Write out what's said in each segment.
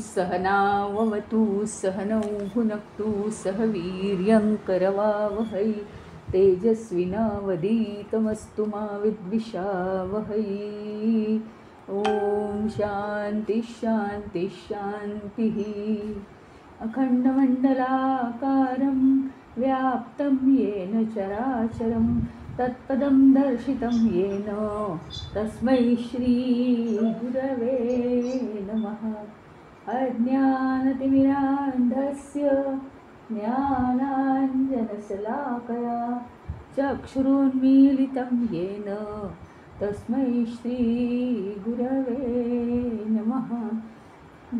सहनाववतु सहनौ भुनक्तु सह वीर्यं करवावहै तेजस्विनावधीतमस्तु मा विद्विषावहै। ॐ शान्ति शान्ति शान्तिः। अखण्डमण्डलाकारं व्याप्तं येन चराचरं तत्पदं दर्शितं येन तस्मै श्रीगुरवे नमः। अज्ञानतिमिरान्धस्य ज्ञानाञ्जनशलाकया चक्षुरुन्मीलितं येन तस्मै श्रीगुरवे नमः।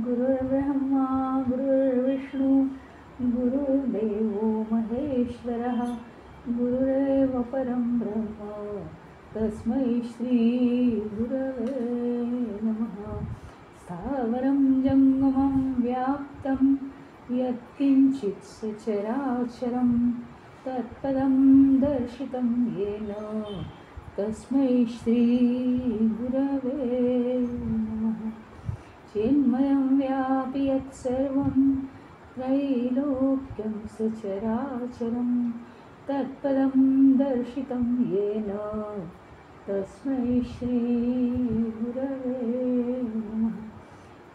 गुरुर्ब्रह्मा गुरुर्विष्णु गुरुर्देवो महेश्वरः गुरुरेव परं ब्रह्म तस्मै श्रीगुरवे नमः। स्थावरं जङ्गमं व्याप्तं यत्किञ्चित् सचराचरं तत्पदं दर्शितं येन तस्मै श्रीगुरवे नमः। चिन्मयं व्यापि यत्सर्वं त्रैलोक्यं सचराचरं तत्पदं दर्शितं येन तस्मै श्रीगुरवे नमः।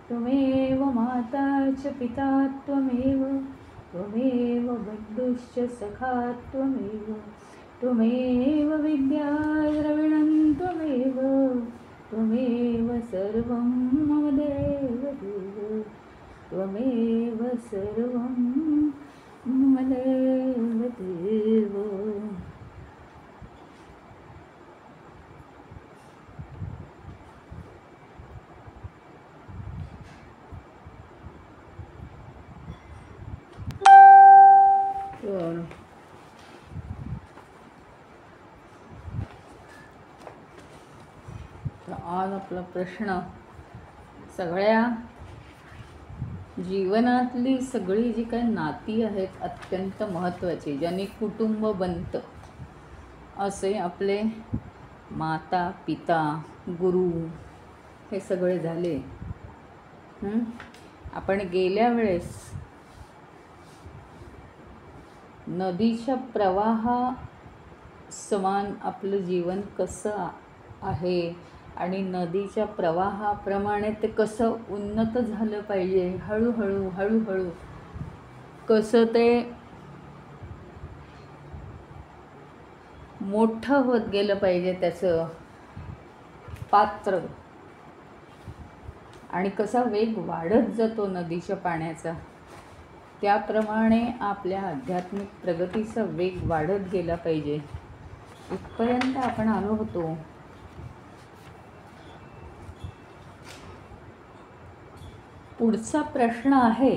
त्वमेव माता च पिता त्वमेव बन्धुश्च सखा त्वमेव विद्या द्रविणं त्वमेव सर्वं मम देवदेव त्वमेव सर्वं मम देवदेव। आज आपला प्रश्न, सगळ्या जीवनातली सगळी जी काही नाती आहेत अत्यंत महत्त्वाची, ज्यांनी कुटुंब बनतं, असे आपले माता पिता गुरु हे सगळे झाले। आपण गेल्या वेळेस नदीच्या प्रवाहा समान आपलं जीवन कसं आहे आणि नदीच्या प्रवाहाप्रमाणे ते कसं उन्नत झालं पाहिजे, हळूहळू कसं ते मोठं होत गेलं पाहिजे त्याचं पात्र, आणि कसा वेग वाढत जातो नदीच्या पाण्याचा, त्याप्रमाणे आपल्या आध्यात्मिक प्रगतीचा वेग वाढत गेला पाहिजे, इथपर्यंत आपण आलो होतो। पुढचा प्रश्न आहे,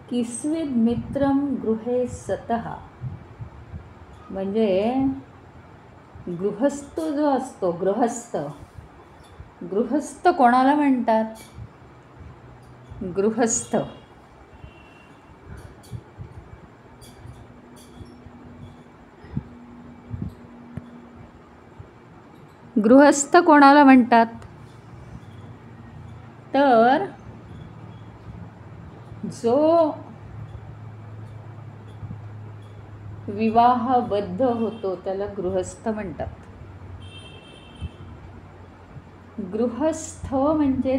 किस्विद मित्रम गृहे सतः, म्हणजे गृहस्थ जो असतो, गृहस्थ कोणाला म्हणतात? गृहस्थ कोणाला म्हणतात? तर जो विवाहबद्ध होतो त्याला गृहस्थ म्हणतात। गृहस्थ म्हणजे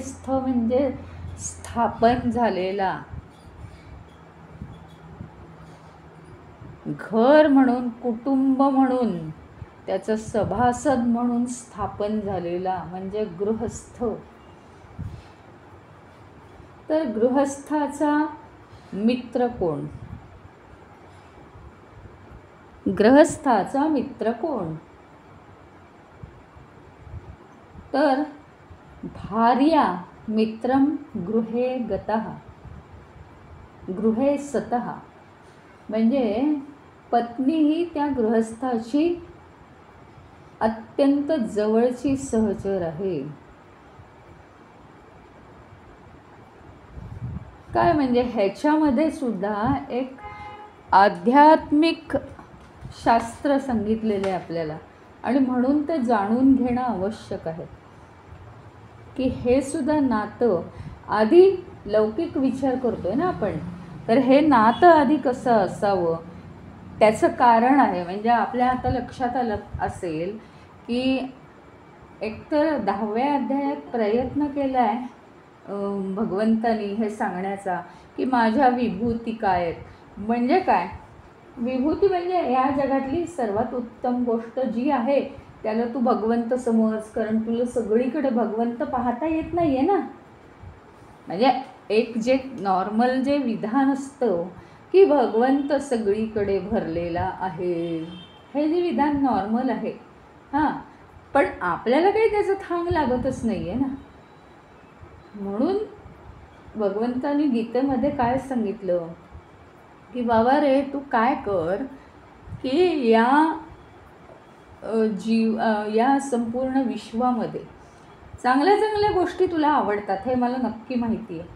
स्थापन झालेला, घर म्हणून, कुटुंब म्हणून, त्याचं सभासद म्हणून स्थापन झालेला म्हणजे गृहस्थ। तर गृहस्थाचा मित्र कोण? तर भार्या मित्रं गृहे गतः गृहे सतः, म्हणजे पत्नी ही त्या गृहस्थाची अत्यंत जवळची सहचर आहे. काय म्हणजे ह्याच्यामध्ये सुद्धा एक आध्यात्मिक शास्त्र सांगितलेले आहे आपल्याला, आणि म्हणून ते जाणून घेणं आवश्यक आहे की हे सुद्धा नातं आधी लौकिक विचार करतोय ना आपण, तर हे नातं आधी कसं असावं त्याचं कारण आहे. म्हणजे आपल्या आता लक्षात आलं असेल की एकतर 10व्या अध्यायात प्रयत्न केला आहे भगवंतानी हे सांगण्याचा की माझ्या विभूती काय आहेत. म्हणजे काय विभूती, म्हणजे या जगातली सर्वात उत्तम गोष्ट जी आहे त्याला तू भगवंत समज, कारण तुला सगळीकडे भगवंत पाहता येत नाही आहे ना. म्हणजे एक जे नॉर्मल जे विधान असतं की भगवंत सगळीकडे भरलेला आहे, हे जे विधान नॉर्मल आहे हां, पण आपल्याला काही त्याचं थांग लागतच नाही आहे ना. म्हणून भगवंतानी गीतेमध्ये काय सांगितलं की बाबा रे तू काय कर की या संपूर्ण विश्वामध्ये चांगल्या चांगल्या गोष्टी तुला आवडतात हे मला नक्की माहिती आहे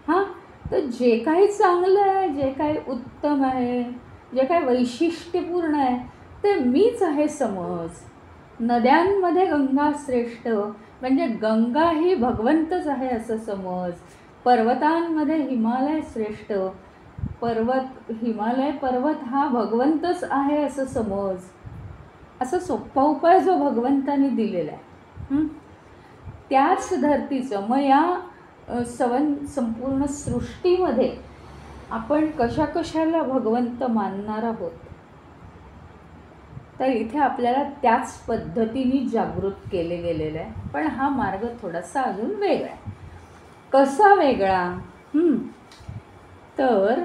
हां. तर जे काही चांगलं आहे, जे काही उत्तम आहे, जे काही वैशिष्ट्यपूर्ण आहे ते मीच आहे समज. नद्यांमध्ये गंगा श्रेष्ठ, म्हणजे गंगा ही भगवंतच आहे असं समज. पर्वतांमध्ये हिमालय श्रेष्ठ, हिमालय पर्वत हा भगवंतच आहे असं समज. असा सोपा उपाय जो भगवंताने दिलेला आहे त्याच धरतीचं मग या संपूर्ण सृष्टीमध्ये आपण कशा कशाला भगवंत मानणार आहोत, तर इथे आपल्याला त्याच पद्धतीने जागृत केले गेलेलं आहे. पण हा मार्ग थोडासा अजून वेगळा आहे. कसा वेगळा? तर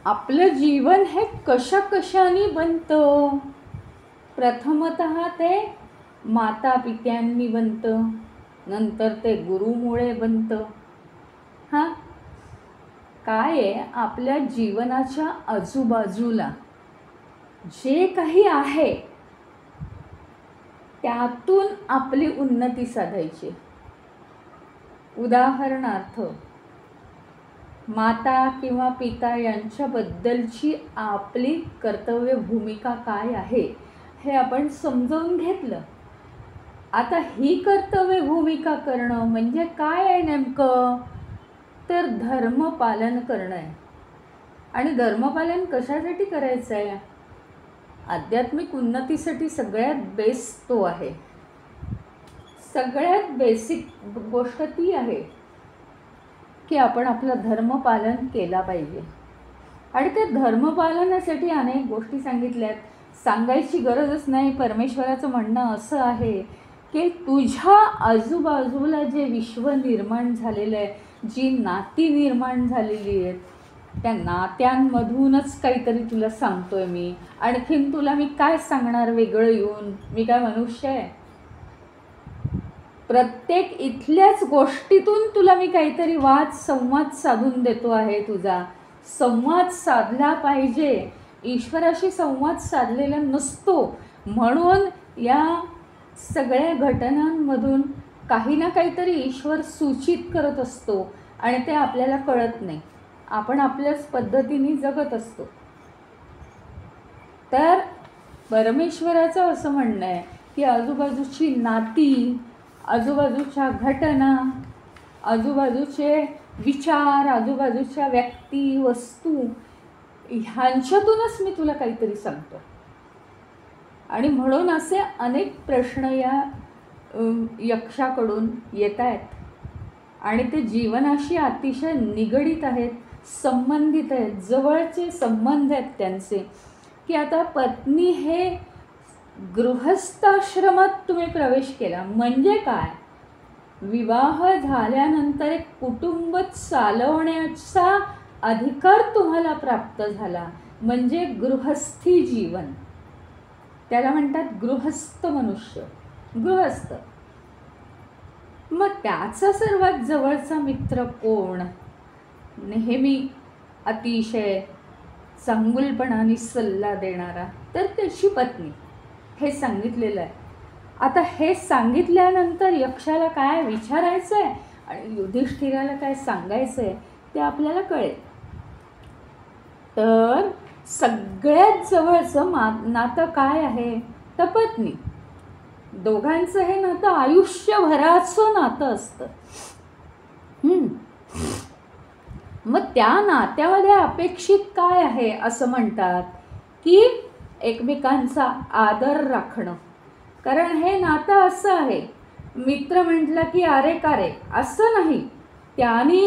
आपलं जीवन हे कशा कशाने बनतं. प्रथमतः ते माता पित्यांनी बनतं, नंतर ते गुरुमुळे बनतं हां. काय आहे आपल्या जीवनाच्या आजूबाजूला जे काही आहे त्यातून आपली उन्नती साधायची. उदाहरणार्थ माता किंवा पिता यांच्याबद्दलची आपली कर्तव्य भूमिका काय आहे हे आपण समजावून घेतलं. आता ही कर्तव्य भूमिका करणं म्हणजे काय आहे नेमकं, तर धर्मपालन करणं आहे. आणि धर्मपालन कशासाठी करायचं आहे? आध्यात्मिक उन्नतीसाठी सगळ्यात बेस तो आहे. सगळ्यात बेसिक गोष्ट ती आहे की आपण आपलं धर्मपालन केला पाहिजे. आणि त्या धर्मपालनासाठी अनेक गोष्टी सांगितल्यात, सांगायची गरजच नाही. परमेश्वराचं म्हणणं असं आहे की तुझ्या आजूबाजूला जे विश्व निर्माण झालेलं आहे, जी नाती निर्माण झालेली आहेत, त्या नात्यांमधूनच काहीतरी तुला सांगतोय मी. आणखीन तुला मी काय सांगणार वेगळं येऊन, मी काय मनुष्य आहे? प्रत्येक इथल्याच गोष्टीतून तुला मी काहीतरी संवाद साधून देतो आहे. तुझा संवाद साधला पाहिजे. ईश्वराशी संवाद साधलेला नसतो, म्हणून या सगळ्या घटनांमधून काही ना काहीतरी ईश्वर सूचित करत असतो आणि ते आपल्याला कळत नाही. आपण आपल्याच पद्धतीने जगत असतो. तर परमेश्वराचं असं म्हणणं आहे की आजूबाजूची नाती, आजूबाजूच्या घटना, आजूबाजूचे विचार, आजूबाजूच्या व्यक्ती वस्तू ह्यांच्यातूनच मी तुला काहीतरी सांगतो. आणि म्हणून असे अनेक प्रश्न या यक्षाकडून येत आहेत आणि ते जीवनाशी अतिशय निगडीत आहेत, संबंधित आहेत, जवळचे संबंध आहेत त्यांचे. की आता पत्नी हे गृहस्थाश्रमात तुम्ही प्रवेश केला म्हणजे काय? विवाह झाल्यानंतर एक कुटुंब चालवण्याचा अधिकार तुम्हाला प्राप्त झाला म्हणजे गृहस्थी जीवन. त्याला म्हणतात गृहस्थ मनुष्य. गृहस्थ मग त्याचा सर्वात जवळचा मित्र कोण? नेहमी अतिशय चांगुलपणाने सल्ला देणारा, तर त्याची पत्नी. हे सांगितलेलं आहे. आता हे सांगितल्यानंतर यक्षाला काय विचारायचं आहे आणि युधिष्ठिराला काय सांगायचं आहे ते आपल्याला कळेल. तर सगळ्यात जवळचं नातं काय आहे? तर पत्नी. दोघांचं हे नातं आयुष्यभराचं नातं असतं. मग त्या नात्यामध्ये अपेक्षित काय आहे? असं म्हणतात की एकमेकांचा आदर राखणं. कारण हे नातं असं आहे, मित्र म्हटलं की अरे का रे असं नाही. त्याने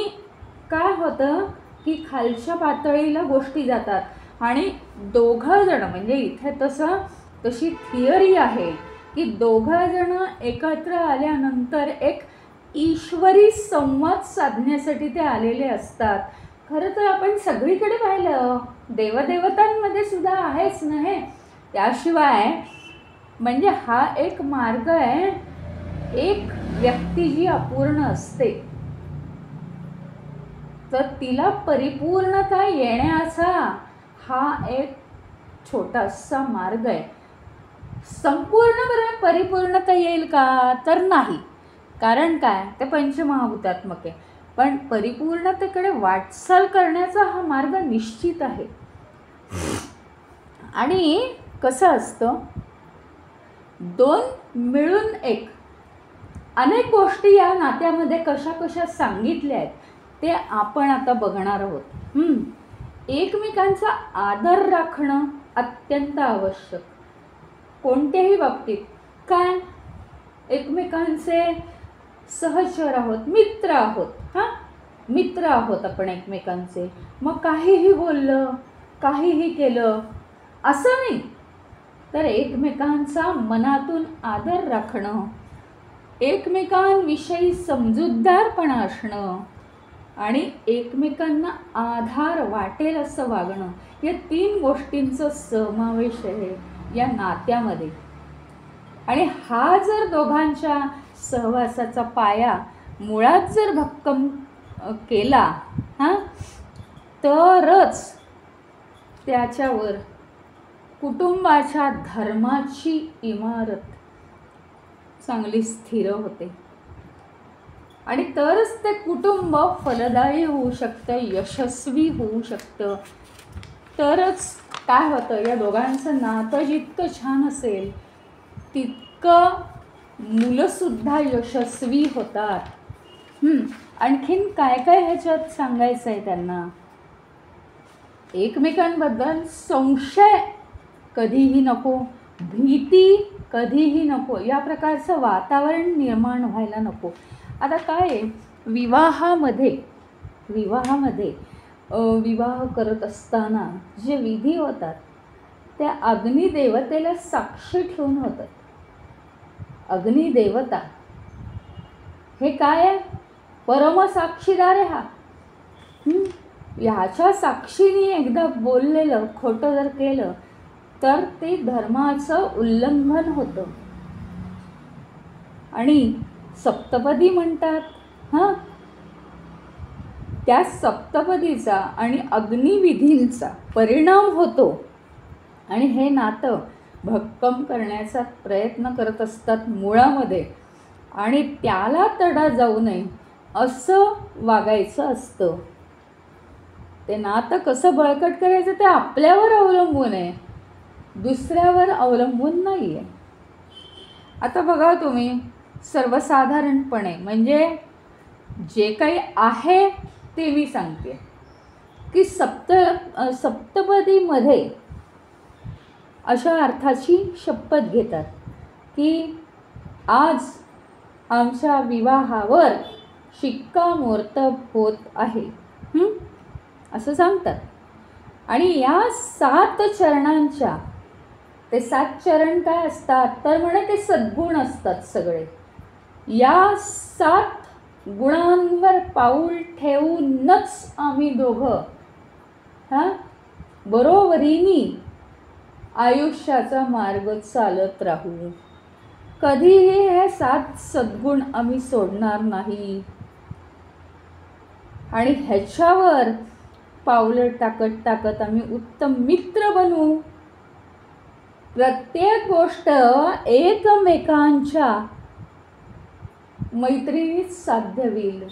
काय होतं की खालच्या पातळीला गोष्टी जातात आणि दोघं जण, म्हणजे इथे तशी थिअरी आहे की दोघं जण एकत्र आल्यानंतर एक ईश्वरी संवाद साधण्यासाठी ते आलेले असतात. खरं तर आपण सगळीकडे पाहिलं, देवदेवतांमध्ये सुद्धा आहेच ना हे. त्याशिवाय म्हणजे हा एक मार्ग आहे. एक व्यक्ती जी अपूर्ण असते तर तिला परिपूर्णता येण्याचा हा एक छोटासा मार्ग आहे. संपूर्णपणे परिपूर्णता येईल का? तर नाही. कारण काय? ते पंचमहाभूतात्मक आहे. पण परिपूर्णतेकडे वाटचाल करण्याचा हा मार्ग निश्चित आहे. आणि कसं असतं, दोन मिळून एक. अनेक गोष्टी या नात्यामध्ये कशा कशा सांगितल्या आहेत ते आपण आता बघणार आहोत. एकमेकांचा आदर राखणं अत्यंत आवश्यक. कोणत्याही बाबतीत. काय? एकमेकांचे सहचर आहोत, मित्र आहोत. मित्र आहोत आपण एकमेकांचे. मग काहीही बोललं, काहीही केलं असं नाही, तर एकमेकांचा मनातून आदर राखणं, एकमेकांविषयी समजूतदारपणा असणं आणि एकमेकांना आधार वाटेल असं वागणं, या 3 गोष्टींचा समावेश आहे या नात्यामध्ये. आणि हा जर दोघांच्या सहवासाचा पाया मुळात जर भक्कम केला तरच त्याच्यावर कुटुंबाच्या धर्माची इमारत चांगली स्थिर होते आणि तरच ते कुटुंब फलदायी होऊ शकतं, यशस्वी होऊ शकतं. तरच काय होतं, या दोघांचं नातं जितकं छान असेल तितकं मुलंसुद्धा यशस्वी होतात. आणखीन काय काय ह्याच्यात सांगायचं आहे त्यांना? एकमेकांबद्दल संशय कधीही नको, भीती कधीही नको, या प्रकारचं वातावरण निर्माण व्हायला नको. आता काय विवाहामध्ये विवाह करत असताना जे विधी होतात त्या अग्निदेवतेला साक्षी ठेवून होतात. अग्निदेवता हे काय आहे? परमसाक्षीदार आहे हा. ह्याच्या साक्षीने एकदा बोललेलं खोटं जर केलं तर ते धर्माचं उल्लंघन होतं. आणि सप्तपदी म्हणतात. त्या सप्तपदीचा आणि अग्निविधींचा परिणाम होतो आणि हे नातं भक्कम करण्याचा प्रयत्न करत असतात मुळामध्ये. आणि त्याला तडा जाऊ नये असं वागायचं असतं. ते नातं कसं बळकट करायचं ते आपल्यावर अवलंबून आहे, दुसऱ्यावर अवलंबून नाही आहे. आता बघा तुम्ही, सर्वसाधारणपणे म्हणजे जे काही आहे ते मी सांगते की सप्तपदीमध्ये अशा अर्थाची शपथ घेतात की आज आमच्या विवाहावर शिक्कामोर्तब होत आहे, असं सांगतात. आणि या 7 चरणांच्या, ते 7 चरण काय असतात तर म्हणे ते सद्गुण असतात सगळे. या 7 गुणांवर पाऊल ठेवूनच आम्ही दोघं बरोबरीने आयुष्याचा मार्ग चालत राहू. कधीही हे 7 सद्गुण आम्ही सोडणार नाही आणि ह्याच्यावर पावलं टाकत टाकत आम्ही उत्तम मित्र बनू. प्रत्येक गोष्ट एकमेकांच्या मैत्रीनीच साध्य होईल.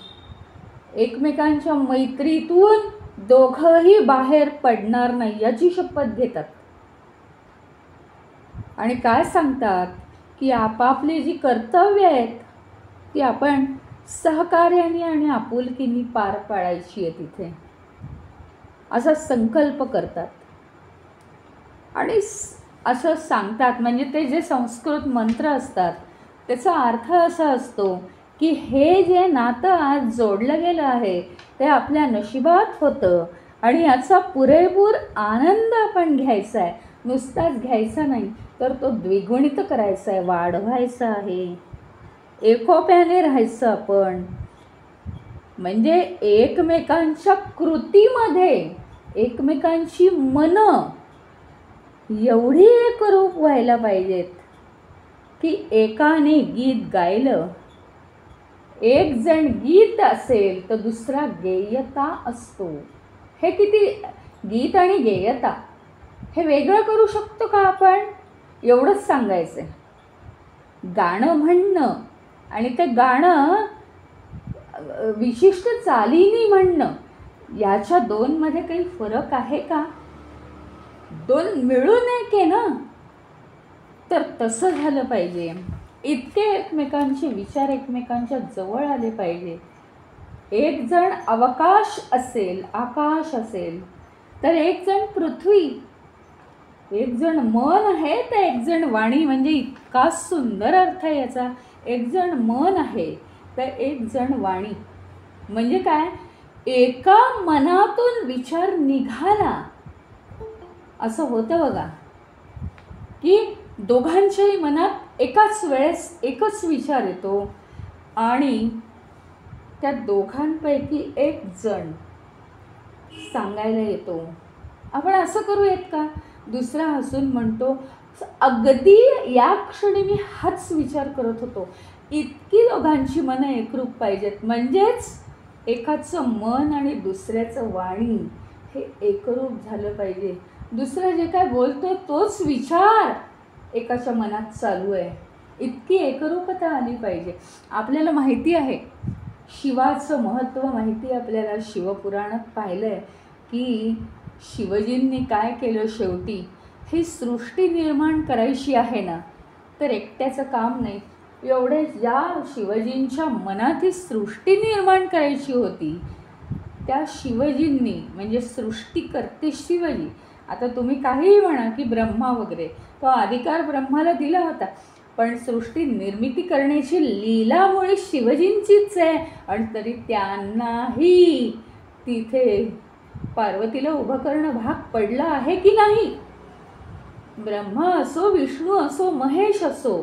एकमेकांच्या मैत्रीतून दोघंही बाहेर पडणार नाही याची शपथ घेतात आणि काय सांगतात की आपापली जी कर्तव्य आहेत ती आपण सहकार्याने आणि आपुलकीने पार पाडायची आहे तिथे, असा संकल्प करतात आणि असं सांगतात. म्हणजे ते जे संस्कृत मंत्र असतात त्याचा अर्थ असा असतो की हे जे नातं आज जोडलं गेलं आहे ते आपल्या नशिबात होतं आणि याचा पुरेपूर आनंद आपण घ्यायचा आहे. नुसताच घ्यायचा नाही तर तो द्विगुणित करायचा आहे, वाढवायचा आहे. एकोप्याने राहायचं आपण, म्हणजे एकमेकांच्या कृतीमध्ये एकमेकांची मनं एवढी एकरूप व्हायला पाहिजेत की एकाने गीत गायलं, एक जण गीत असेल तर दुसरा गेयता असतो. हे किती, गीत आणि गेयता हे वेगळं करू शकतो का आपण? एवढंच सांगायचं आहे. गाणं म्हणणं आणि ते गाणं विशिष्ट चालीने म्हणणं याच्या दोनमध्ये काही फरक आहे का? दोन मिळून एक आहे ना. तर तसं झालं पाहिजे. इतके एकमेकांचे विचार एकमेकांच्या जवळ आले पाहिजे. एक जण अवकाश असेल, आकाश असेल, तर एक जण पृथ्वी, एक जण मन आहे तर एक जण वाणी. म्हणजे इतका सुंदर अर्थ आहे याचा. एक जण मन आहे तर एक जण वाणी. म्हणजे काय, एका मनातून विचार निघाला असं होतं बघा, की दोघांच्याही मनात एकाच वेळेस एकच विचार येतो आणि त्या दोघांपैकी एक जण सांगायला येतो. आपण असं करूयात का? दुसरा हसून म्हणतो, अगदी या क्षणी मी हाच विचार करत होतो. इतकी दोघांची मनं एकरूप पाहिजेत, म्हणजेच एकाचं मन आणि दुसऱ्याचं वाणी हे एकरूप झालं पाहिजे. दुसरं जे काय बोलतो तोच विचार एकाच्या मनात चालू आहे, इतकी एकरूपता आली पाहिजे. आपल्याला माहिती आहे शिवाचं महत्त्व, माहिती आहे आपल्याला. शिवपुराणात पाहिलं आहे की शिवजींनी काय केलं. शेवटी ही सृष्टी निर्माण करायची आहे ना, तर एकट्याचं काम नाही. एवढे ज्या शिवजींच्या मनात ही सृष्टी निर्माण करायची होती त्या शिवजींनी, म्हणजे सृष्टीकर्ते शिवजी. आता तुम्ही काहीही म्हणा की ब्रह्मा वगैरे, तो अधिकार ब्रह्माला दिला होता, पण सृष्टी निर्मिती करण्याची लीला मुळे शिवजींचीच आहे. आणि तरी त्यांनाही तिथे पार्वतीला उभं करणं भाग पडलं आहे की नाही? ब्रह्मा असो, विष्णू असो, महेश असो,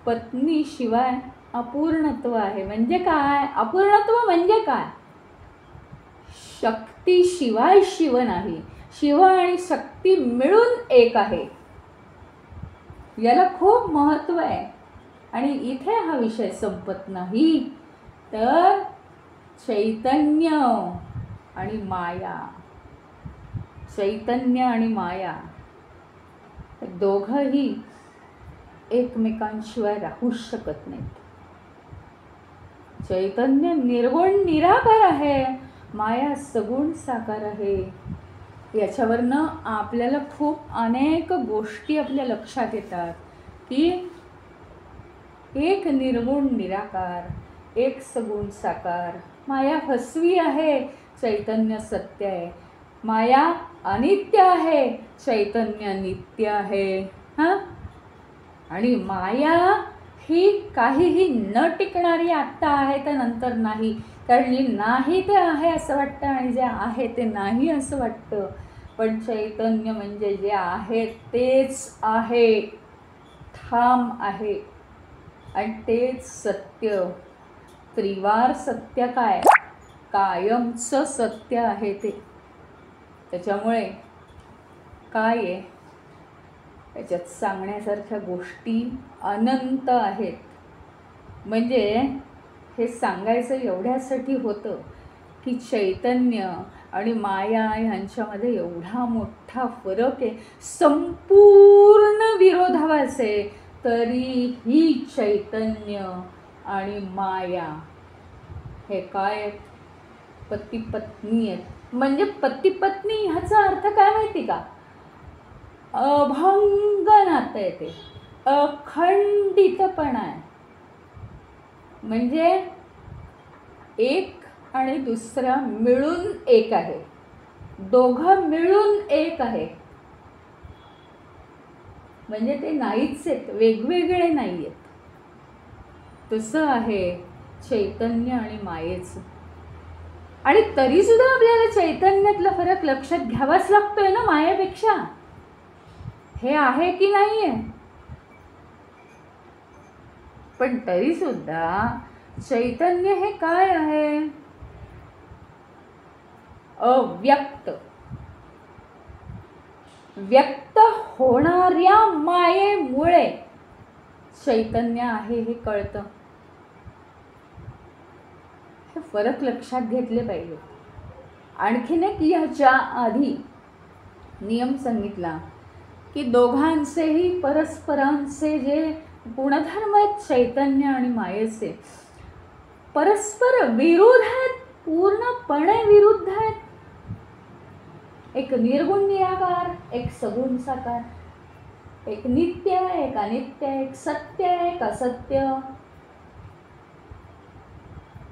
पत्नी शिवाय अपूर्णत्व आहे. म्हणजे काय अपूर्णत्व? म्हणजे काय, शक्ती शिवाय शिव नाही. शिव आणि शक्ती मिळून एक आहे. याला खूप महत्त्व आहे. आणि इथे हा विषय संपत नाही. तर चैतन्य आणि माया, चैतन्य आणि माया दोघंही एकमेकांशिवाय राहूच शकत नाहीत. चैतन्य निर्गुण निराकार आहे, माया सगुण साकार आहे. याच्यावरनं आपल्याला खूप अनेक गोष्टी आपल्या लक्षात येतात की एक निर्गुण निराकार, एक सगुण साकार. माया फसवी आहे, चैतन्य सत्य आहे. माया अनित्य आहे, चैतन्य नित्य आहे. हां, आणि माया ही काहीही न टिकणारी आत्ता आहे तर नंतर नाही. कारण जे नाही ते आहे असं वाटतं आणि जे आहे ते नाही असं वाटतं. पण चैतन्य म्हणजे जे आहे तेच आहे, ठाम आहे आणि तेच सत्य. त्रिवार सत्य काय, कायमचं सत्य आहे ते. त्याच्यामुळे काय आहे, याच्यात सांगण्यासारख्या गोष्टी अनंत आहेत. म्हणजे हे सांगायचं एवढ्यासाठी होतं की चैतन्य आणि माया ह्यांच्यामध्ये एवढा मोठा फरक आहे, संपूर्ण विरोधाभास आहे, तरीही चैतन्य आणि माया हे काय आहेत? पती पत्नी आहेत. म्हणजे पती पत्नी ह्याचा अर्थ काय माहिती का? अभंग नातं आहे ते, अखंडितपणा आहे. म्हणजे एक आणि दुसरा मिळून एक आहे, दोघं मिळून एक आहे. म्हणजे ते नाहीच आहेत, वेगवेगळे नाही आहेत. तसं आहे चैतन्य आणि मायेचं. आणि तरी सुद्धा आपल्याला चैतन्यातला फरक लक्षात घ्यावाच लागतोय ना मायेपेक्षा. हे आहे की नाही आहे, पण तरी सुद्धा चैतन्य हे काय आहे? अव्यक्त. व्यक्त होणाऱ्या मायेमुळे चैतन्य आहे हे कळतं. हे फरक लक्षात घेतले पाहिजे. आणखीन एक ह्याच्या आधी नियम सांगितला की दोघांचेही परस्परांचे जे गुणधर्म आहेत चैतन्य आणि मायेचे, परस्पर विरुद्ध आहेत, पूर्णपणे विरुद्ध आहेत. एक निर्गुण निराकार, एक सगुण साकार, एक नित्य, एक अनित्य, एक सत्य, एक असत्य,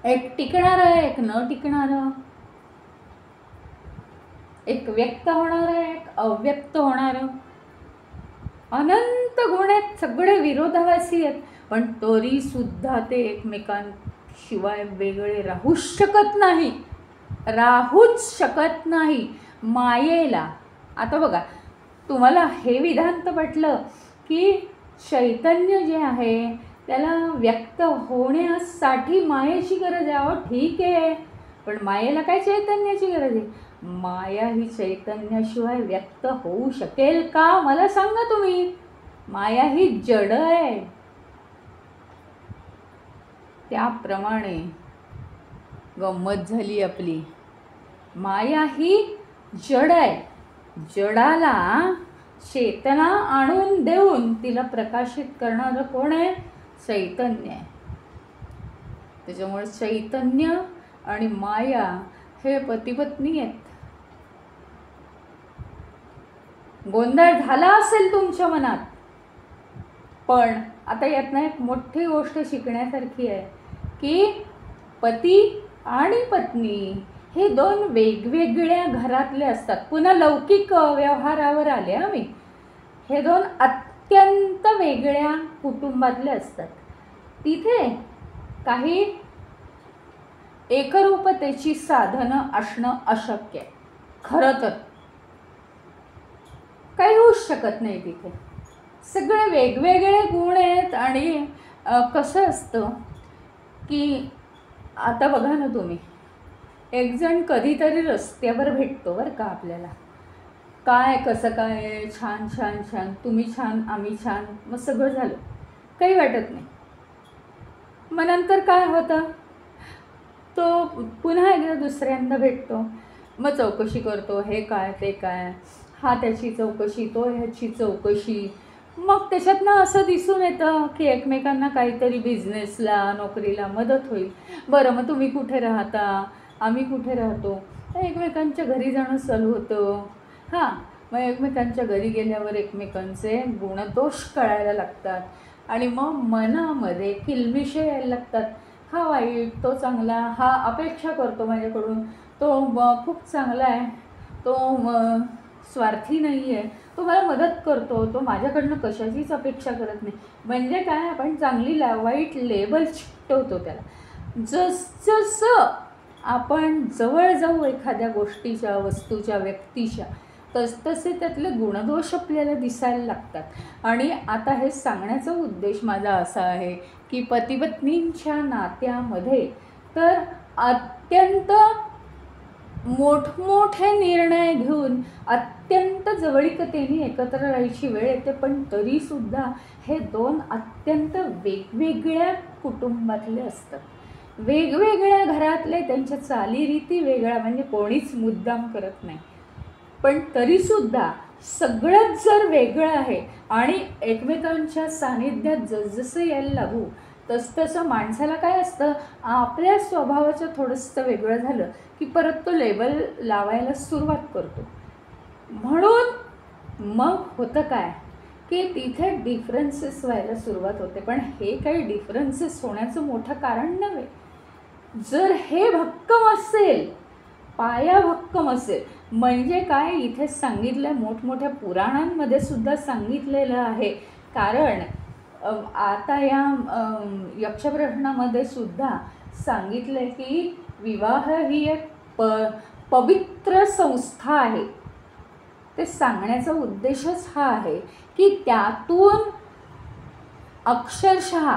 एक टिकणारं, एक न टिकणारं, एक व्यक्त होणारं, एक अव्यक्त होणारं. अनंत गुण आहेत, सगळे विरोधाभासी आहेत, पण तरी सुद्धा ते एकमेकांशिवाय वेगळे राहूच शकत नाही, राहूच शकत नाही. मायेला आता बघा, तुम्हाला हे विधान तर पटलं की चैतन्य जे आहे त्याला व्यक्त होण्यासाठी मायेची गरज आहे. अहो ठीक आहे, पण मायेला काय चैतन्याची गरज आहे? माया ही चैतन्याशिवाय व्यक्त होऊ शकेल का? मला सांगा तुम्ही. माया ही जड आहे. त्याप्रमाणे गंमत झाली आपली. माया ही जड आहे. जडाला चेतना आणून देऊन तिला प्रकाशित करणारं कोण आहे? चैतन्य आहे. त्याच्यामुळे चैतन्य आणि माया हे पतिपत्नी आहेत. गोंधळ झाला असेल तुमच्या मनात, पण आता यातनं एक मोठी गोष्ट शिकण्यासारखी आहे की पती आणि पत्नी हे दोन वेगवेगळ्या घरातले असतात. पुन्हा लौकिक व्यवहारावर आले आम्ही. हे दोन अत्यंत वेगळ्या कुटुंबातले असतात. तिथे काही एकरूपतेची साधनं असणं अशक्य आहे. खरं तर काही होऊच शकत नाही. तिथे सगळे वेगवेगळे गुण आहेत. आणि कसं असतं की आता बघा ना तुम्ही, एक जण कधीतरी रस्त्यावर भेटतो बरं का आपल्याला, काय कसं काय, छान छान छान, तुम्ही छान आम्ही छान, मग सगळं झालं, काही वाटत नाही. मग नंतर काय होतं, तो पुन्हा एकदा दुसऱ्यांदा भेटतो, मग चौकशी करतो, हे काय ते काय, हा त्याची चौकशी, तो ह्याची चौकशी. मग त्याच्यातनं असं दिसून येतं की एकमेकांना काहीतरी बिझनेसला नोकरीला मदत होईल. बरं, मग तुम्ही कुठे राहता, आम्ही कुठे राहतो, एकमेकांच्या घरी जाणं चालू होतं. हां, मग एकमेकांच्या घरी गेल्यावर एकमेकांचे गुणदोष कळायला लागतात आणि मग मनामध्ये किलबिशे यायला लागतात. हा वाईट, तो चांगला, हा अपेक्षा करतो माझ्याकडून, तो खूप चांगला आहे, तो स्वार्थी नाही आहे, तो मला मदत करतो, तो माझ्याकडनं कशाचीच अपेक्षा करत नाही. म्हणजे काय, आपण चांगली वाईट लेबल चिकटवतो त्याला. जसजसं आपण जवळ जाऊ एखाद्या गोष्टीच्या, वस्तूच्या, व्यक्तीच्या, तसतसे त्यातले गुणदोष आपल्याला दिसायला लागतात. आणि आता हे सांगण्याचा उद्देश माझा असा आहे की पतिपत्नींच्या नात्यामध्ये तर अत्यंत मोठमोठे निर्णय घेऊन अत्यंत जवळीकतेने एकत्र राहायची वेळ येते, पण तरीसुद्धा हे दोन अत्यंत वेगवेगळ्या कुटुंबातले असतात. वेगवेगळ्या घरातले, त्यांच्या चालीरीती वेगळ्या, म्हणजे कोणीच मुद्दाम करत नाही, पण तरीसुद्धा सगळंच जर वेगळं आहे आणि एकमेकांच्या सानिध्यात जसजसं यायला लागू तसतसं माणसाला काय असतं, आपल्या स्वभावाचं थोडंसं वेगळं झालं की परत तो लेबल लावायला सुरुवात करतो. म्हणून मग होतं काय की तिथे डिफरन्सेस व्हायला सुरुवात होते. पण हे काही डिफरन्सेस होण्याचं मोठं कारण नव्हे. जर हे भक्कम असेल, पाया भक्कम असेल, म्हणजे काय इथे सांगितलं, मोठमोठ्या पुराणांमध्ये सुद्धा सांगितलेलं आहे. कारण आता या यक्षप्रश्नामध्ये सुद्धा सांगितलं की विवाह ही एक पवित्र संस्था आहे. ते सांगण्याचा उद्देशच हा आहे की त्यातून अक्षरशः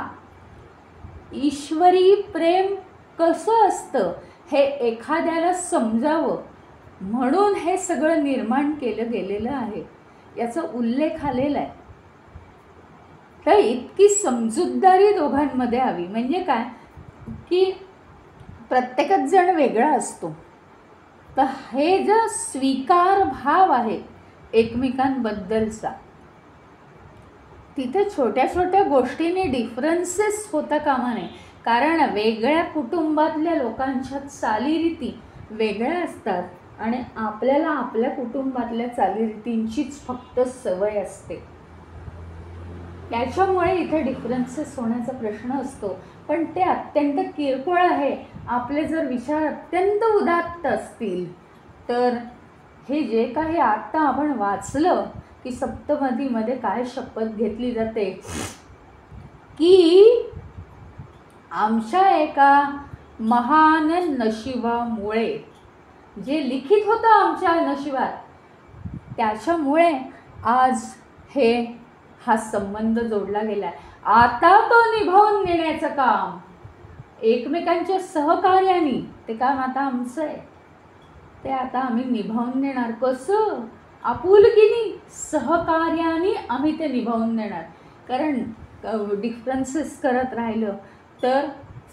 ईश्वरी प्रेम कसं असतं हे एखाद्याला समजावं म्हणून हे सगळं निर्माण केलं गेलेलं आहे. याचा उल्लेख आलेला आहे. तर इतकी समजूतदारी दोघांमध्ये हवी. म्हणजे काय की प्रत्येकच जण वेगळा असतो, तर हे जो स्वीकार भाव आहे एकमेकांबद्दलचा, तिथे छोट्या छोट्या गोष्टींनी डिफरन्सेस होता कामा नये. कारण वेगळ्या कुटुंबातल्या लोकांच्या चालीरीती वेगळ्या असतात आणि आपल्याला आपल्या कुटुंबातल्या चालीरीतींचीच फक्त सवय असते. त्याच्यामुळे इथे डिफरन्सेस होण्याचा प्रश्न असतो, पण ते अत्यंत किरकोळ आहे. आपले जर विचार अत्यंत उदात्त असतील तर हे जे काही आत्ता आपण वाचलं की सप्तपदीमध्ये काय शपथ घेतली जाते की आमच्या एका महान नशिबामुळे, जे लिखित होतं आमच्या नशिबात, त्याच्यामुळे आज हा संबंध जोडला गेला आहे. आता तो निभावून नेण्याचं काम एकमेकांच्या सहकार्याने, ते काम आता आमचं आहे, ते आता आम्ही निभावून नेणार. कसं? आपुलकीने, सहकार्याने आम्ही ते निभावून नेणार. कारण डिफरन्सेस करत राहिलं तर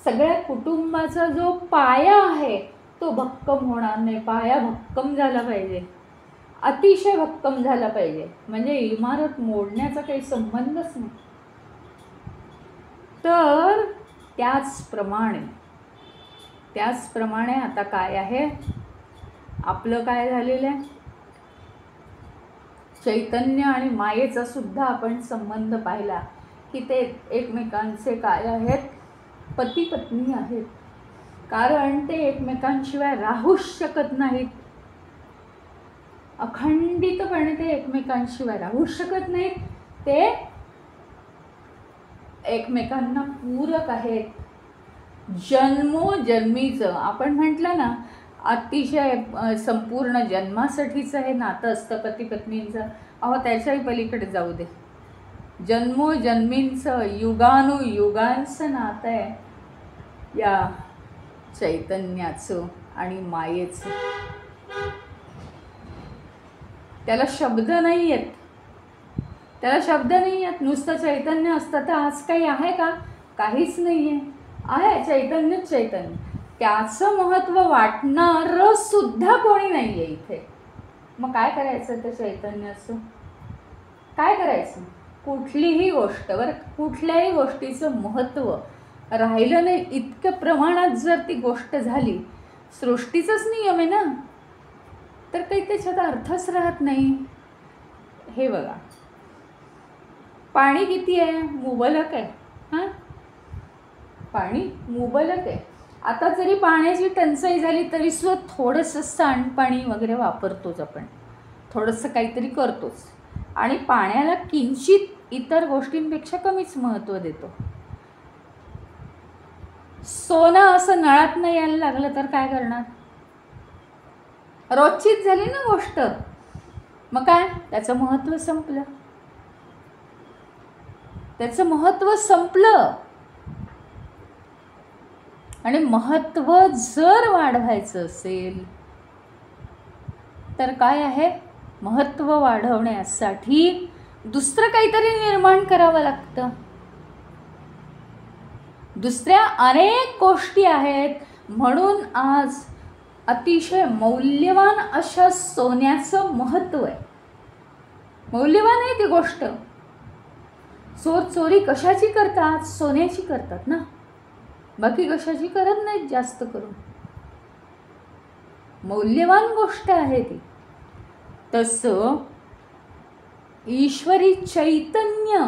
सगळ्या कुटुंबाचा जो पाया आहे तो भक्कम होणार नाही. पाया भक्कम झाला पाहिजे, अतिशय भक्कम झाला पाहिजे, म्हणजे इमारत मोडण्याचा काही संबंधच नाही. तर त्याचप्रमाणे आता काय आहे, आपलं काय झालेलं आहे, चैतन्य आणि मायेचा सुद्धा आपण संबंध पाहिला की ते एकमेकांचे काय आहेत, पती पत्नी आहेत. कारण ते एकमेकांशिवाय राहूच शकत नाहीत. अखंडितपणे ते एकमेकांशिवाय राहू शकत नाहीत. ते एकमेकांना पूरक आहेत. जन्मोजन्मीचं आपण म्हटलं ना, अतिशय संपूर्ण जन्मासाठीचं हे नातं असतं पती पत्नींचं. त्याच्याही पलीकडे जाऊ दे. जन्मोजन्मींचं, युगानुयुगांचं नातं आहे या चैतन्याचं आणि मायेचं. त्याला शब्द नाही आहेत. नुसतं चैतन्य असतं तर आज काही आहे का? काहीच नाही आहे. चैतन्यच चैतन्य. त्याचं महत्त्व वाटणारं सुद्धा कोणी नाही आहे इथे. मग काय करायचं त्या चैतन्याचं? काय करायचं? कुठलीही गोष्ट, कुठल्याही गोष्टीचं महत्त्व राहिलं नाही. इतक्या प्रमाणात जर ती गोष्ट झाली, सृष्टीचाच नियम आहे ना, तर काही त्याच्यात अर्थच राहत नाही. हे बघा, पाणी किती आहे? मुबलक आहे. पाणी मुबलक आहे. आता जरी पाण्याची टंचाई झाली तरी सुद्धा थोडंसं सांडपाणी वगैरे वापरतोच आपण, थोडंसं काहीतरी करतोच. आणि पाण्याला किंचित इतर गोष्टींपेक्षा कमीच महत्त्व देतो. सोनं असं नळात नाही यायला लागलं तर काय करणार? रोजचीच झाली ना गोष्ट. मग काय, त्याचं महत्त्व संपलं. आणि महत्त्व जर वाढवायचं असेल तर काय आहे, महत्त्व वाढवण्यासाठी दुसरं काहीतरी निर्माण करावं लागतं. दुसऱ्या अनेक गोष्टी आहेत. म्हणून आज अतिशय मौल्यवान अशा सोन्याचं महत्त्व आहे. मौल्यवान आहे ती गोष्ट. चोरी कशाची करतात? सोन्याची करतात ना, बाकी कशाची करत नाहीत जास्त करून. मौल्यवान गोष्ट आहे ती. तसं ईश्वरी चैतन्य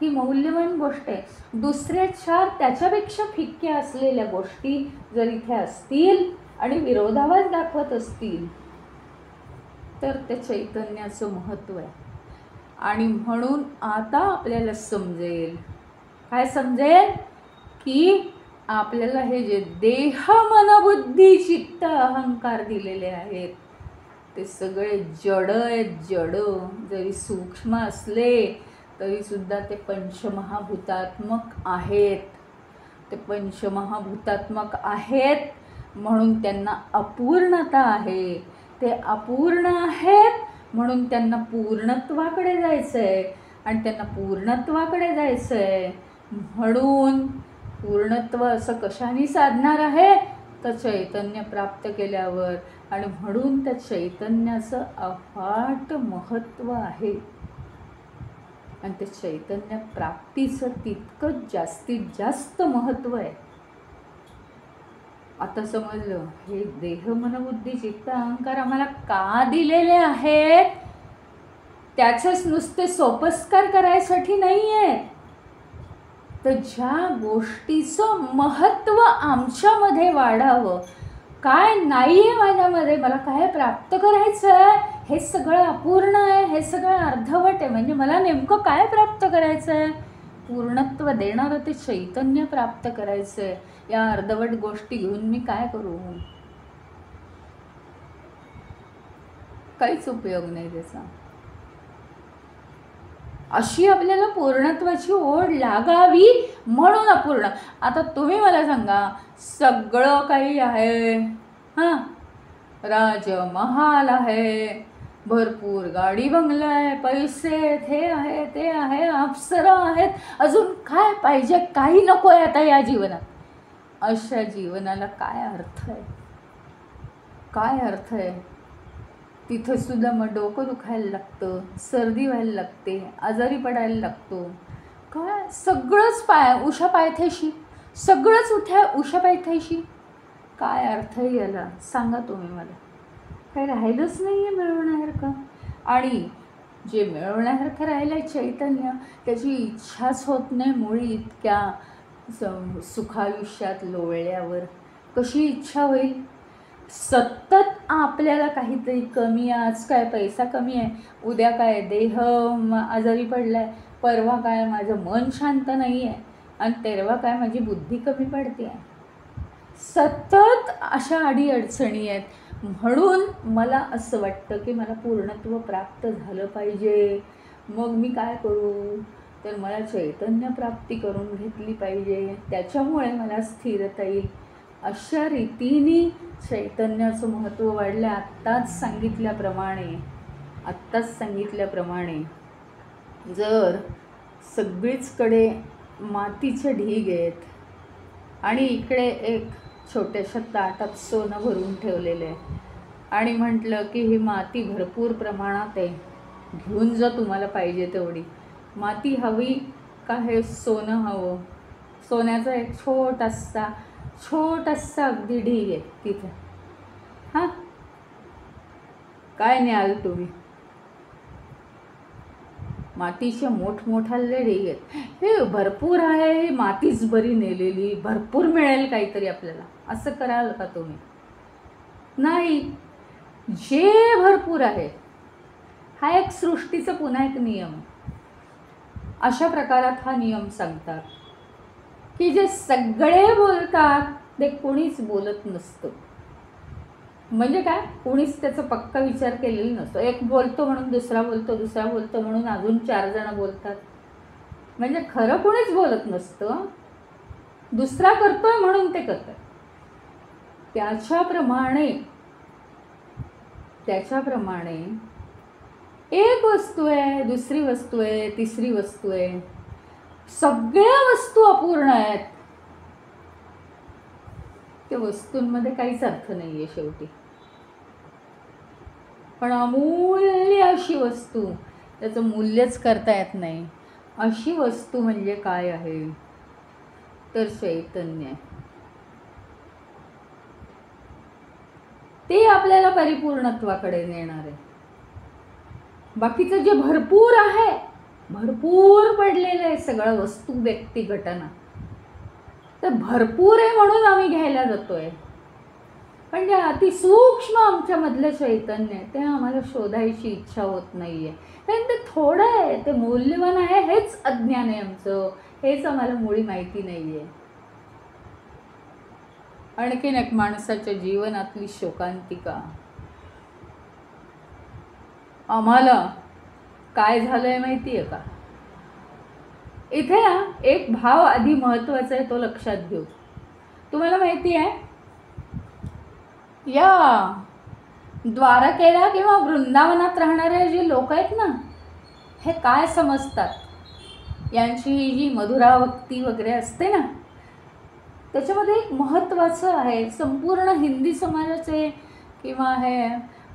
ही मौल्यवान गोष्ट आहे. दुसऱ्या 4 त्याच्यापेक्षा फिक्क्या असलेल्या गोष्टी जर इथे असतील आणि विरोधाभास दाखवत असतील तर ते चैतन्याचं महत्त्व आहे. आणि म्हणून आता आपल्याला समजेल, काय समजेल, की आपल्याला हे जे देह मन बुद्धी चित्त अहंकार दिलेले आहेत ते सगळे जड आहेत. जड जरी सूक्ष्म असले तरी सुद्धा ते पंचमहाभूतात्मक आहेत. ते पंचमहाभूतात्मक आहेत म्हणून त्यांना अपूर्णता आहे. ते अपूर्ण आहेत म्हणून त्यांना पूर्णत्वाकडे जायचं आहे. आणि त्यांना पूर्णत्वाकडे जायचं आहे म्हणून पूर्णत्व असं कशाने साधणार आहे, तर चैतन्य प्राप्त केल्यावर. आणि म्हणून त्या चैतन्याचं अफाट महत्त्व आहे. आणि ते चैतन्य प्राप्तीचं तितकंच जास्तीत जास्त महत्त्व आहे. आता समजलं, हे देह मन बुद्धी चित्त अहंकार आम्हाला का दिलेले आहेत, त्याचेच नुसते सोपस्कार करायसाठी नाही आहे, तर ज्या गोष्टीचं महत्त्व आमच्यामध्ये वाढावं. काय नाही आहे माझ्यामध्ये, मला काय प्राप्त करायचं आहे, हे सगळं अपूर्ण आहे, हे सगळं अर्धवट आहे. म्हणजे मला नेमकं काय प्राप्त करायचं आहे, पूर्णत्व देणारं ते चैतन्य प्राप्त करायचं आहे. या अर्धवट गोष्टी घेऊन मी काय करू, काहीच उपयोग नाही त्याचा. अशी आपल्याला पूर्णत्वाची ओढ लागावी म्हणून अपूर्ण. आता तुम्ही मला सांगा, सगळं काही आहे, हां, राजमहाल आहे, भरपूर गाडी बंगला आहे, पैसे आहेत, हे आहे ते आहे, अप्सरा आहेत, अजून काय पाहिजे, काही नको आहे आता या जीवनात. अशा जीवनाला काय अर्थ आहे, काय अर्थ आहे. तिथं सुद्धा मग डोकं दुखायला लागतं, सर्दी व्हायला लागते, आजारी पडायला लागतो. काय सगळंच उषा पायथ्याशी, सगळंच उषा पायथ्याशी. काय अर्थ आहे याला, सांगा तुम्ही मला. काही राहिलंच नाही आहे मिळवण्यासारखं. आणि जे मिळवण्यासारखं राहिलं आहे चैतन्य, त्याची इच्छाच होत नाही मुळी. इतक्या सुखायुष्यात लोळल्यावर कशी इच्छा होईल. सतत आपल्याला काहीतरी कमी आहे. आज काय पैसा कमी आहे, उद्या काय देह आजारी पडला आहे, परवा काय माझं मन शांत नाही आहे, आणि तेरवा काय माझी बुद्धी कमी पडते आहे. सतत अशा अडीअडचणी आहेत. म्हणून मला असं वाटतं की मला पूर्णत्व प्राप्त झालं पाहिजे. मग मी काय करू, तर मला चैतन्य प्राप्ती करून घेतली पाहिजे, त्याच्यामुळे मला स्थिरता येईल. अशा रीतीने चैतन्याचं महत्त्व वाढलं. आत्ताच सांगितल्याप्रमाणे जर सगळीचकडे मातीचे ढीग आहेत आणि इकडे एक छोट्याशा ताटात सोनं भरून ठेवलेलं आहे आणि म्हटलं की ही माती भरपूर प्रमाणात आहे, घेऊन जा तुम्हाला पाहिजे तेवढी. माती हवी का हे सोनं हवं. सोन्याचा एक छोटासा अगदी ढीग आहे तिथे. हां, काय न्याल तुम्ही. मातीचे मोठमोठाले ढीग आहेत. हे भरपूर आहे, ही मातीच बरी नेलेली, भरपूर मिळेल काहीतरी आपल्याला, असं कराल का तुम्ही. नाही, जे भरपूर आहे. हा एक सृष्टीचा पुन्हा एक नियम. अशा प्रकारात हा नियम सांगतात की जे सगळे बोलतात ते कोणीच बोलत नसतं. म्हणजे काय, कोणीच त्याचा पक्का विचार केलेला नसतो. एक बोलतो म्हणून दुसरा बोलतो म्हणून अजून 4 जण बोलतात. म्हणजे खरं कोणीच बोलत नसतं, दुसरा करतोय म्हणून ते करतात. त्याच्याप्रमाणे त्याच्याप्रमाणे एक वस्तू आहे, दुसरी वस्तू आहे, तिसरी वस्तू आहे, सगळ्या वस्तू अपूर्ण आहेत. त्या वस्तूंमध्ये काहीच अर्थ नाही आहे शेवटी. पण अमूल्य अशी वस्तू, त्याचं मूल्यच करता येत नाही, अशी वस्तू म्हणजे काय आहे? तर चैतन्य आहे. ते आपल्याला परिपूर्णत्वाकडे नेणार आहे. बाकीचं जे भरपूर आहे, भरपूर पडलेलं आहे सगळं, वस्तू, व्यक्ती, घटना, तर भरपूर आहे म्हणून आम्ही घ्यायला जातोय. पण जे अतिसूक्ष्म आमच्यामधलं चैतन्य आहे ते आम्हाला शोधायची इच्छा होत नाही आहे. कारण ते थोडं आहे, ते मूल्यवान आहे, हेच अज्ञान आहे आमचं, हेच आम्हाला मुळी माहिती नाही आहे. आणखीन एक माणसाच्या जीवनातली शोकांतिका. आम्हाला काय झालंय माहिती आहे का? इथे ना एक भाव आधी महत्त्वाचा आहे, तो लक्षात घेऊ. तुम्हाला माहिती आहे, या द्वारकेला किंवा वृंदावनात राहणारे जे लोक आहेत ना, हे काय समजतात? यांची जी मधुराभक्ती वगैरे असते ना, त्याच्यामध्ये एक महत्त्वाचं आहे. संपूर्ण हिंदी समाजाचे किंवा हे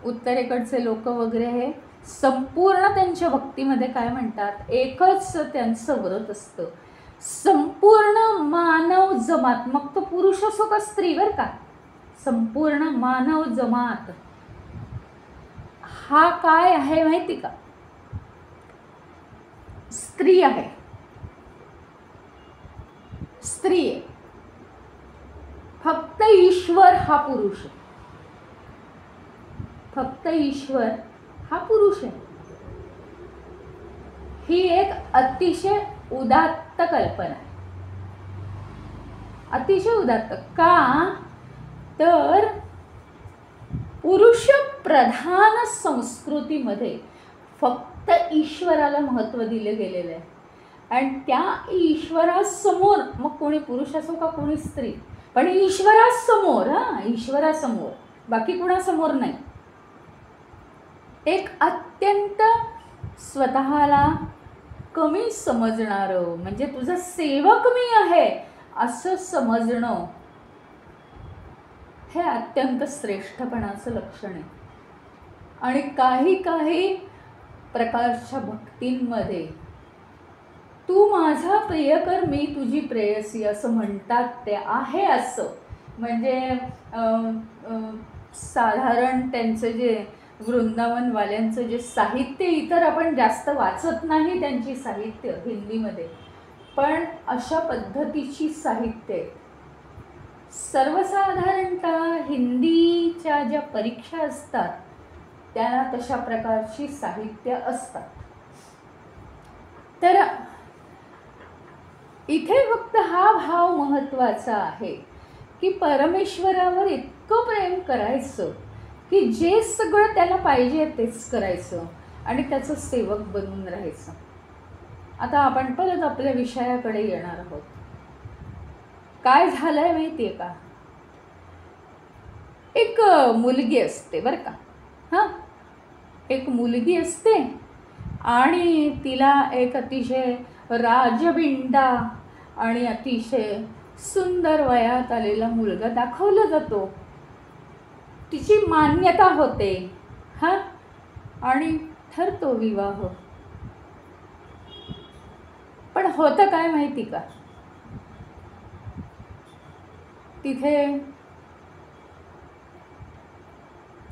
उत्तरेकडचे लोक वगैरे हे संपूर्ण त्यांच्या भक्तीमध्ये काय म्हणतात, एकच त्यांचं व्रत असतं. संपूर्ण मानव जमात, मग तो पुरुष असो का स्त्री, बरं का, संपूर्ण मानव जमात हा काय आहे माहिती का? स्त्री आहे. स्त्री आहे. फक्त ईश्वर हा पुरुष आहे. फक्त ईश्वर हा पुरुष आहे. ही एक अतिशय उदात्त कल्पना आहे. अतिशय उदात्त का? तर पुरुष प्रधान संस्कृतीमध्ये फक्त ईश्वराला महत्त्व दिले गेलेलं आहे. आणि त्या ईश्वरासमोर, मग कोणी पुरुष असो का कोणी स्त्री, पण ईश्वरासमोर, ईश्वरासमोर, बाकी कुणासमोर नाही, एक अत्यंत स्वतःला कमी समजणारं, म्हणजे तुझा सेवक मी आहे असं समजणं, हे अत्यंत श्रेष्ठपणाचं लक्षण आहे. आणि काही काही प्रकारच्या भक्तींमध्ये तू माझा प्रियकर मी तुझी प्रेयसी असं म्हणतात, ते आहे असं. म्हणजे साधारण त्यांचं जे वृंदावनवाल्यांचं जे साहित्य, इतर आपण जास्त वाचत नाही त्यांची साहित्य हिंदीमध्ये, पण अशा पद्धतीची साहित्य सर्वसाधारणतः हिंदीच्या ज्या परीक्षा असतात त्याला तशा प्रकारची साहित्य असतात. तर इथे फक्त हा भाव महत्त्वाचा आहे की परमेश्वरावर इतकं प्रेम करायचं की जे सगळं त्याला पाहिजे तेच करायचं आणि त्याचं सेवक बनून राहायचं. आता आपण परत आपल्या विषयाकडे येणार आहोत. काय झालंय माहिती आहे का? एक मुलगी असते बरं का, एक मुलगी असते आणि तिला एक अतिशय राजबिंडा आणि अतिशय सुंदर वयात आलेला मुलगा दाखवला जातो. तिची मान्यता होते आणि ठरतो विवाह. पण होतं काय माहिती का? तिथे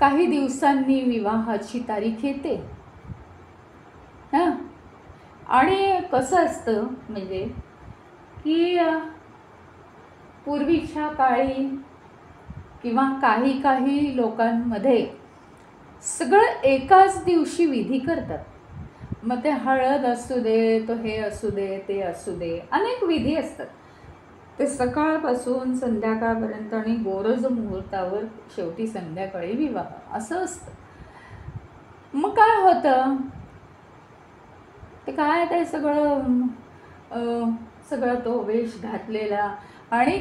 काही दिवसांनी विवाहाची तारीख येते. आणि कसं असतं म्हणजे की पूर्वीच्या काळी किंवा काही काही लोकांमध्ये सगळं एकाच दिवशी विधी करतात. मग ते हळद असू दे, तो हे असू दे, ते असू दे, अनेक विधी असतात. ते सकाळपासून संध्याकाळपर्यंत आणि गोरज मुहूर्तावर शेवटी संध्याकाळी विवाह असं असतं. मग काय होतं ते काय, ते सगळं तो वेश घातलेला आणि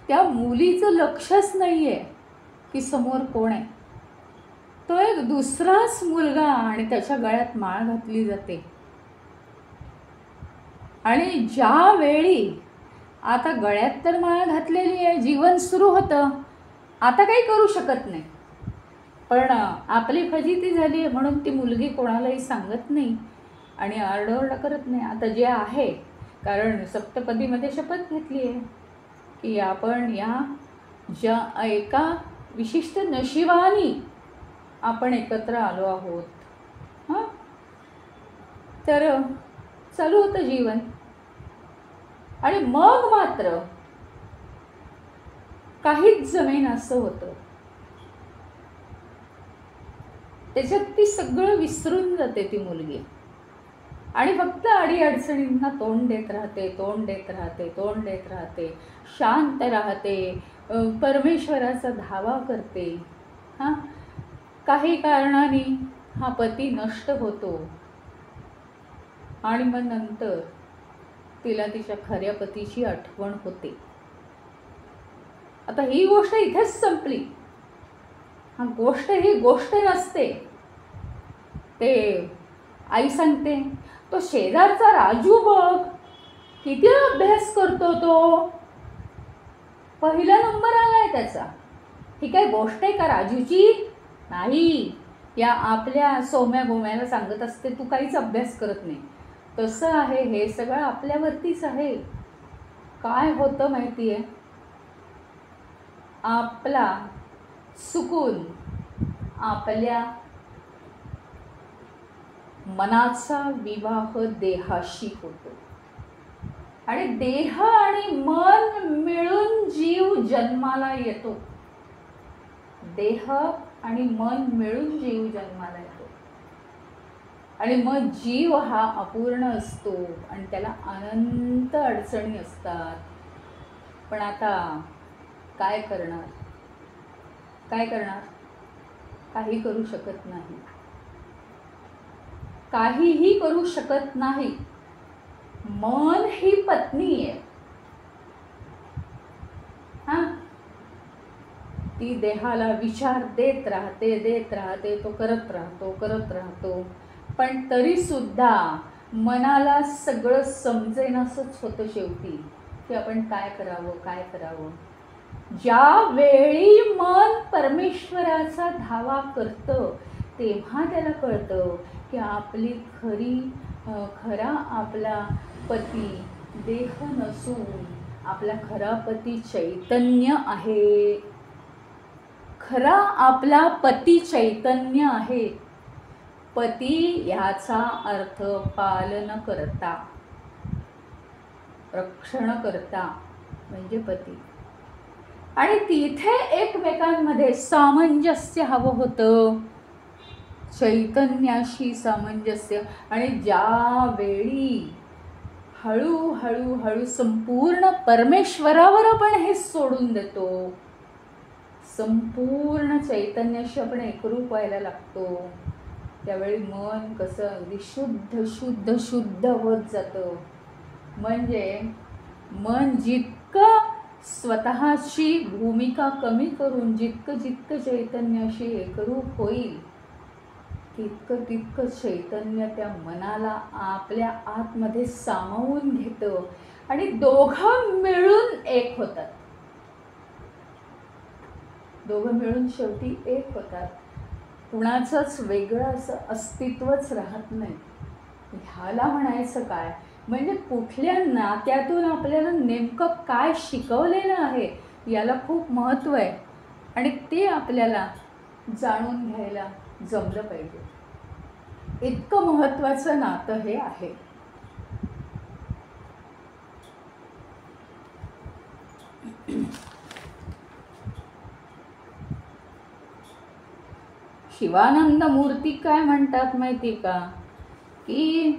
त्या मुलीचं लक्षच नाही आहे की समोर कोण आहे. तो एक दुसराच मुलगा आणि त्याच्या गळ्यात माळ घातली जाते. आणि ज्या वेळी आता गळ्यात तर माळ घातलेली आहे, जीवन सुरू होतं, आता काही करू शकत नाही. पण आपली फजिती झाली आहे म्हणून ती मुलगी कोणालाही सांगत नाही आणि आरडाओरडा करत नाही. आता जे आहे, कारण सप्तपदीमध्ये शपथ घेतली आहे की आपण या ज्या एका विशिष्ट नशिबानी आपण एकत्र आलो आहोत. हां, तर चालू होतं जीवन. आणि मग मात्र काहीच जमेन असं होतं. त्याच्यात ती सगळं विसरून जाते ती मुलगी आणि फक्त अडीअडचणींना तोंड देत राहते, तोंड देत राहते, तोंड देत राहते, शांत राहते, परमेश्वराचा धावा करते. हां, काही कारणाने हा पती नष्ट होतो आणि मग नंतर तिला तिच्या खऱ्या पतीची आठवण होते. आता ही गोष्ट इथेच संपली. ही गोष्ट नसते. ते आई सांगते, तो शेजारचा राजू बघ किती अभ्यास करतो, तो पहिला नंबर आलाय त्याचा. ही काय गोष्ट आहे का राजूची? नाही, या आपल्या सोम्या गोम्याला सांगत असते तू काहीच अभ्यास करत नाही. तसं आहे, हे सगळं आपल्यावरतीच आहे. काय होतं माहिती आहे, आपला चुकून आपल्या मनाचा विवाह देहाशी होतो आणि देह आणि मन मिळून जीव जन्माला येतो. देह आणि मन मिळून जीव जन्माला येतो आणि मग जीव हा अपूर्ण असतो आणि त्याला अनंत अडचणी असतात. पण आता काय करणार? काही करू शकत नाही. काहीही करू शकत नाही. मन ही पत्नी आहे. हां, ती देहाला विचार देत राहते, तो करत राहतो. पण तरी सुद्धा मनाला सगळं समजेनासच होतं शेवटी की आपण काय करावं. ज्या वेळी मन परमेश्वराचा धावा करतं तेव्हा त्याला कळतं की आपली खरा आपला पती देह नसून आपला खरा पती चैतन्य आहे. खरा आपला पती चैतन्य आहे. पती ह्याचा अर्थ पालनकर्ता, रक्षणकर्ता म्हणजे पती. आणि तिथे एकमेकांमध्ये सामंजस्य हवं होतं, चैतन्याशी सामंजस्य. आणि ज्यावेळी हळूहळू संपूर्ण परमेश्वरावर आपण हे सोडून देतो, संपूर्ण चैतन्याशी आपण एकरूप व्हायला लागतो, त्यावेळी मन कसं अगदी शुद्ध होत जातं. म्हणजे मन जितकं स्वतःची भूमिका कमी करून जितकं चैतन्याशी एकरूप होईल तितकं चैतन्य त्या मनाला आपल्या आतमध्ये सामावून घेतं आणि दोघं मिळून एक होतात. दोघं मिळून शेवटी एक होतात. कुणाचंच वेगळं असं अस्तित्वच राहत नाही. ह्याला म्हणायचं काय, म्हणजे कुठल्या नात्यातून आपल्याला नेमकं काय शिकवलेलं आहे याला खूप महत्त्व आहे आणि ते आपल्याला जाणून घ्यायला जमलं पाहिजे. इतकं महत्त्वाचं नातं हे आहे. शिवानंद मूर्ती काय म्हणतात माहिती का, की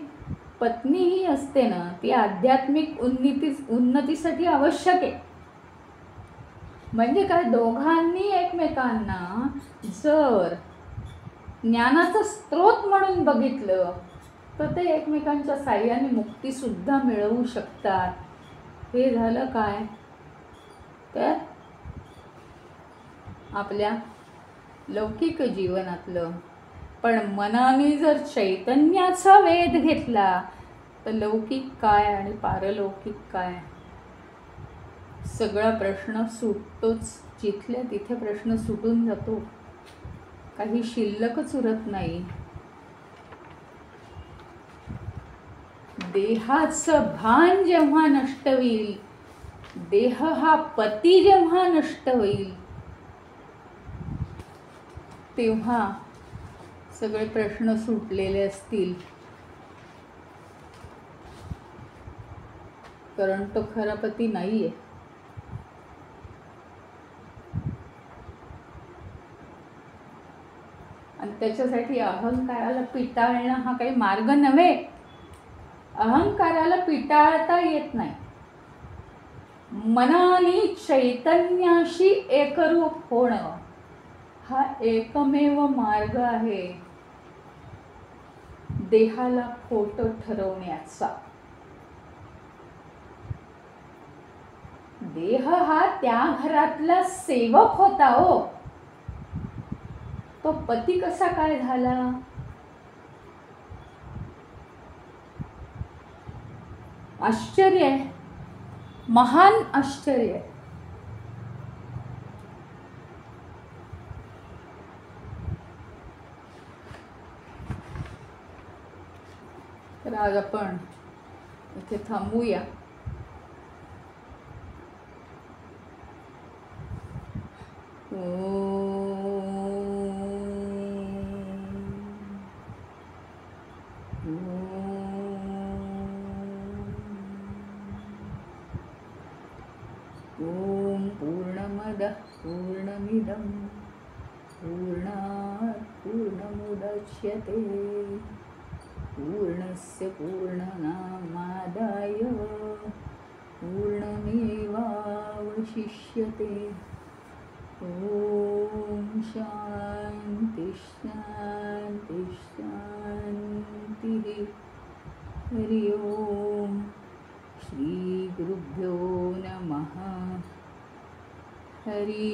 पत्नी ही असते ना ती आध्यात्मिक उन्नतीसाठी आवश्यक आहे. म्हणजे काय, दोघांनी एकमेकांना जर ज्ञानाचा स्रोत म्हणून बघितलं तर ते एकमेकांच्या साह्याने मुक्तीसुद्धा मिळवू शकतात. हे झालं काय तर आपल्या लौकिक जीवनातलं. पण मनाने जर चैतन्याचा वेध घेतला तर लौकिक काय आणि पारलौकिक काय सगळा प्रश्न सुटतोच. जिथल्या तिथे प्रश्न सुटून जातो, काही शिल्लकच उरत नाही. देहाचं भान जेव्हा नष्ट होईल, देह हा पती जेव्हा नष्ट होईल, तेव्हा सगळे प्रश्न सुटलेले असतील. कारण तो खरा पती नाहीये. आणि त्याच्यासाठी अहंकाराला पिटाळणं हा काही मार्ग नव्हे. अहंकाराला पिटाळता येत नाही. मनाने चैतन्याशी एकरूप होणं हा एकमेव मार्ग आहे देहाला खोटं ठरवण्याचा. देह हा त्या घरातला सेवक होता हो. तो पती कसा काय झाला? आश्चर्य आहे, महान आश्चर्य आहे. तर आज आपण इथे थांबूया. ओम पूर्णमदः पूर्णमिदं पूर्णात् पूर्णमुदच्यते पूर्णस्य पूर्णमादाय पूर्णमेवावशिष्यते. ओम शांति शांति शांति. हरि ओम. श्री गुरुभ्यो नमः. हरि